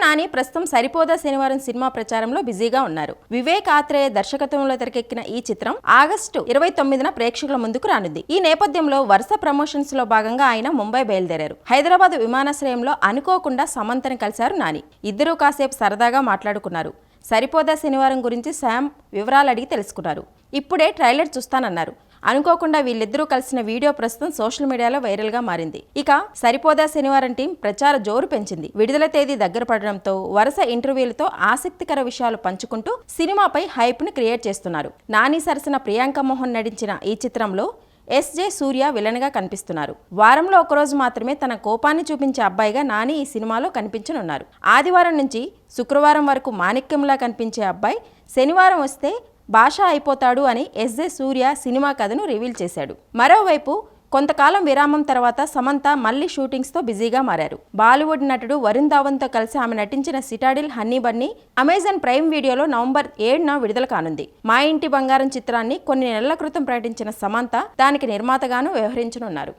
నాని ప్రస్తుతం సరిపోదా శనివారం సినిమా ప్రచారంలో బిజీగా ఉన్నారు. వివేక్ ఆత్రేయ దర్శకత్వంలో తెరకెక్కిన ఈ చిత్రం ఆగస్టు 29న ప్రేక్షకుల ముందుకు రానుంది. ఈ నేపథ్యంలో వరుస ప్రమోషన్స్ లో భాగంగా ఆయన ముంబై బయలుదేరారు. హైదరాబాద్ విమానాశ్రయంలో అనుకోకుండా సమంతని కలిశారు నాని. ఇద్దరూ కాసేపు సరదాగా మాట్లాడుకున్నారు. సరిపోదా శనివారం గురించి శామ్ వివరాలు అడిగి తెలుసుకున్నారు. ఇప్పుడే ట్రైలర్ చూస్తానన్నారు. అనుకోకుండా వీళ్ళిద్దరూ కలిసిన వీడియో ప్రస్తుతం సోషల్ మీడియాలో వైరల్ గా మారింది. ఇక సరిపోదా శనివారం టీం ప్రచార జోరు పెంచింది. విడుదల తేదీ దగ్గర పడడంతో వరుస ఇంటర్వ్యూలతో ఆసక్తికర విషయాలు పంచుకుంటూ సినిమాపై హైప్ ని క్రియేట్ చేస్తున్నారు. నాని సరసన ప్రియాంక మోహన్ నటించిన ఈ చిత్రంలో ఎస్జే సూర్య విలన్ గా కనిపిస్తున్నారు. వారంలో ఒకరోజు మాత్రమే తన కోపాన్ని చూపించే అబ్బాయిగా నాని ఈ సినిమాలో కనిపించనున్నారు. ఆదివారం నుంచి శుక్రవారం వరకు మాణిక్యంలా కనిపించే అబ్బాయి శనివారం వస్తే భాష అయిపోతాడు అని ఎస్జే సూర్య సినిమా కథను రివీల్ చేశాడు. మరోవైపు కొంతకాలం విరామం తర్వాత సమంత మళ్లీ షూటింగ్స్ తో బిజీగా మారారు. బాలీవుడ్ నటుడు వరుణ్ ధావన్ తో కలిసి ఆమె నటించిన Citadel honey Bunny Amazon prime వీడియోలో నవంబర్ 7న విడుదల కానుంది. మా ఇంటి బంగారం చిత్రాన్ని కొన్ని నెలల క్రితం ప్రకటించిన సమంత దానికి నిర్మాతగాను వ్యవహరించనున్నారు.